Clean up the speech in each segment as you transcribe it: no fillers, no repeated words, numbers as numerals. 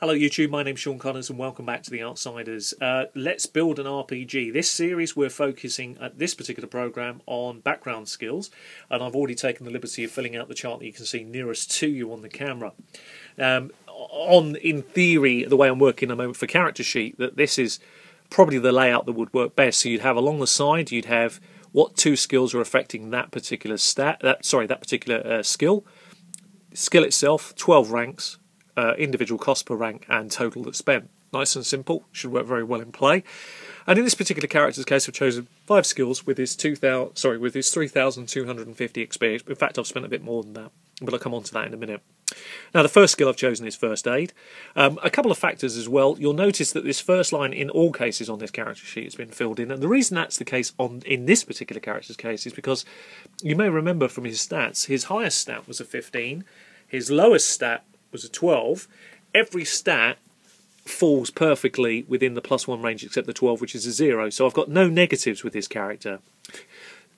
Hello YouTube, my name's Sean Connors and welcome back to The Outsiders. Let's build an RPG. This series we're focusing at this particular program on background skills, and I've already taken the liberty of filling out the chart that you can see nearest to you on the camera. In theory, the way I'm working at the moment for character sheet, that this is probably the layout that would work best. So you'd have along the side, you'd have what two skills are affecting that particular skill. Skill itself, 12 ranks. Individual cost per rank and total that's spent. Nice and simple, should work very well in play. And in this particular character's case, I've chosen 5 skills with his 3,250 experience. In fact, I've spent a bit more than that, but I'll come on to that in a minute. Now, the first skill I've chosen is First Aid. A couple of factors as well. You'll notice that this first line in all cases on this character sheet has been filled in, and the reason that's the case in this particular character's case is because you may remember from his stats, his highest stat was a 15, his lowest stat was a 12. Every stat falls perfectly within the +1 range except the 12, which is a 0. So I've got no negatives with this character.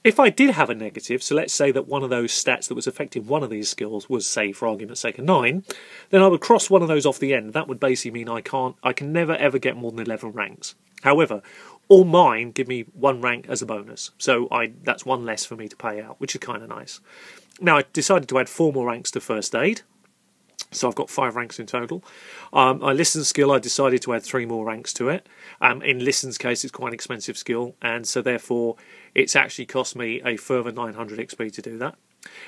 If I did have a negative, so let's say that one of those stats that was affecting one of these skills was, say, for argument's sake, a 9, then I would cross one of those off the end. That would basically mean I can never ever get more than 11 ranks. However, all mine give me 1 rank as a bonus, so that's 1 less for me to pay out, which is kind of nice. Now, I decided to add 4 more ranks to First Aid. So I've got 5 ranks in total. My Listen skill, I decided to add 3 more ranks to it. In Listen's case, it's quite an expensive skill, and so therefore it's actually cost me a further 900 XP to do that.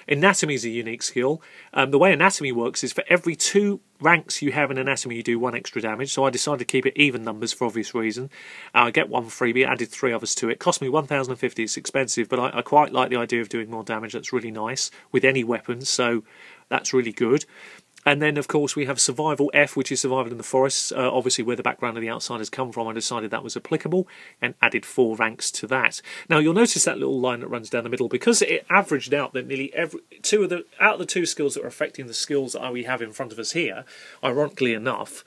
Anatomy is a unique skill. The way Anatomy works is for every 2 ranks you have in Anatomy, you do 1 extra damage. So I decided to keep it even numbers for obvious reason. I get 1 freebie, added 3 others to it. Cost me 1,050. It's expensive, but I quite like the idea of doing more damage. That's really nice with any weapons, so that's really good. And then, of course, we have Survival F, which is Survival in the Forests. Obviously, where the background of the Outsiders come from, I decided that was applicable and added 4 ranks to that. Now, you'll notice that little line that runs down the middle, because it averaged out that nearly out of the 2 skills that are affecting the skills that we have in front of us here, ironically enough,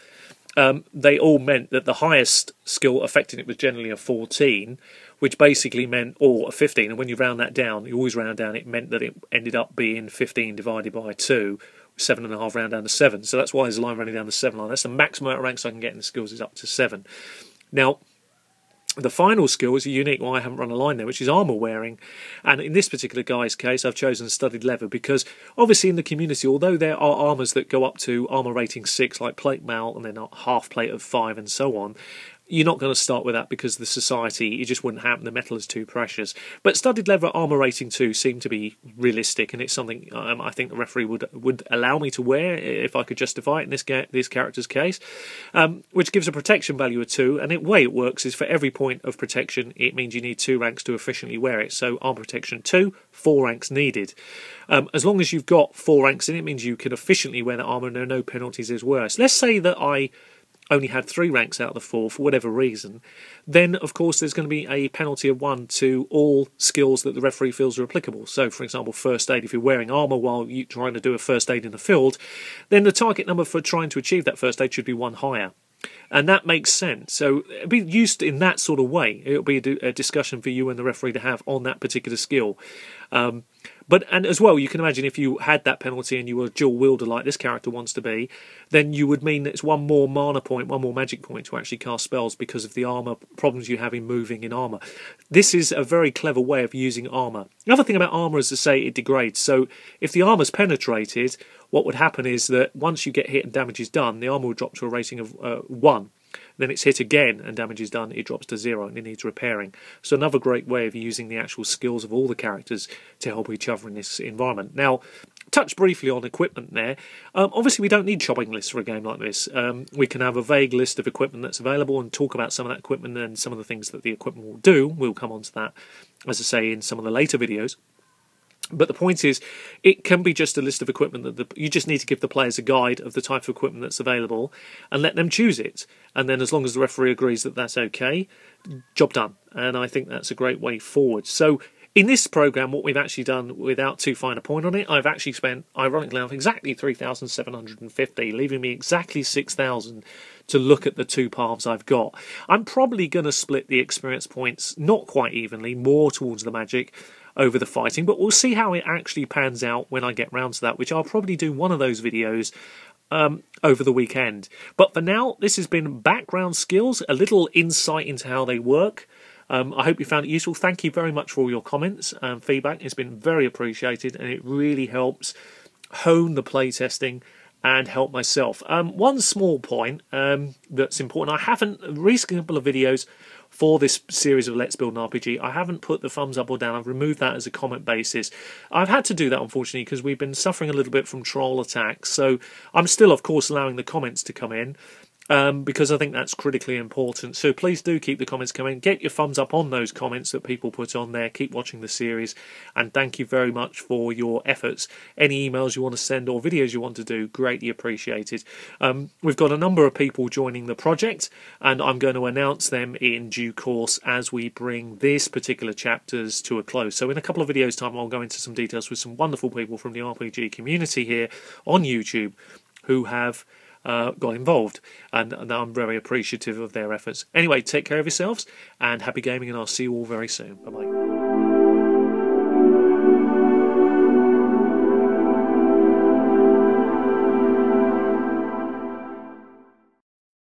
they all meant that the highest skill affecting it was generally a 14, which basically meant, or a 15, and when you round that down, you always round down, it meant that it ended up being 15 divided by 2, 7.5 round down to 7. So that's why there's a line running down the 7 line. That's the maximum amount of ranks I can get in the skills is up to 7. Now, the final skill is a unique one. I haven't run a line there, which is armour wearing. And in this particular guy's case, I've chosen Studied Leather because obviously in the community, although there are armours that go up to armour rating 6, like plate mail, and they're not half plate of 5 and so on, you're not going to start with that because the society, it just wouldn't happen. The metal is too precious. But Studied Leather armour rating 2 seemed to be realistic, and it's something I think the referee would allow me to wear if I could justify it in this character's case, which gives a protection value of 2. And the way it works is for every point of protection, it means you need 2 ranks to efficiently wear it. So armour protection 2, 4 ranks needed. As long as you've got 4 ranks in it, means you can efficiently wear that armour and there are no penalties as worse. Let's say that I only had 3 ranks out of the 4 for whatever reason, then of course there's going to be a penalty of 1 to all skills that the referee feels are applicable. So for example, First Aid, if you're wearing armour while you're trying to do a First Aid in the field, then the target number for trying to achieve that First Aid should be 1 higher. And that makes sense. So it'll be used in that sort of way. It'll be a discussion for you and the referee to have on that particular skill. And as well, you can imagine if you had that penalty and you were a dual wielder like this character wants to be, then you would mean that it's 1 more mana point, 1 more magic point to actually cast spells because of the armour problems you have in moving in armour. This is a very clever way of using armour. Another thing about armour is to say it degrades. So if the armour's penetrated, what would happen is that once you get hit and damage is done, the armour will drop to a rating of 1. Then it's hit again and damage is done, it drops to 0 and it needs repairing. So another great way of using the actual skills of all the characters to help each other in this environment. Now, touch briefly on equipment there. Obviously we don't need shopping lists for a game like this. We can have a vague list of equipment that's available and talk about some of that equipment and some of the things that the equipment will do. We'll come on to that, as I say, in some of the later videos. But the point is, it can be just a list of equipment that you just need to give the players a guide of the type of equipment that's available and let them choose it. And then as long as the referee agrees that that's okay, job done. And I think that's a great way forward. So in this programme, what we've actually done, without too fine a point on it, I've actually spent, ironically enough, exactly 3,750, leaving me exactly 6,000 to look at the 2 paths I've got. I'm probably going to split the experience points not quite evenly, more towards the magic over the fighting, but we'll see how it actually pans out when I get round to that, which I'll probably do one of those videos over the weekend. But for now, this has been Background Skills, a little insight into how they work. I hope you found it useful. Thank you very much for all your comments and feedback. It's been very appreciated, and it really helps hone the playtesting and help myself. One small point that's important, I haven't, recently a couple of videos for this series of Let's Build an RPG, I haven't put the thumbs up or down. I've removed that as a comment basis. I've had to do that, unfortunately, because we've been suffering a little bit from troll attacks. So I'm still, of course, allowing the comments to come in. Because I think that's critically important. So please do keep the comments coming. Get your thumbs up on those comments that people put on there. Keep watching the series. And thank you very much for your efforts. Any emails you want to send or videos you want to do, greatly appreciated. We've got a number of people joining the project, and I'm going to announce them in due course as we bring this particular chapters to a close. So in a couple of videos' time, I'll go into some details with some wonderful people from the RPG community here on YouTube who have got involved, and I'm very appreciative of their efforts. Anyway, take care of yourselves and happy gaming, and I'll see you all very soon. Bye bye.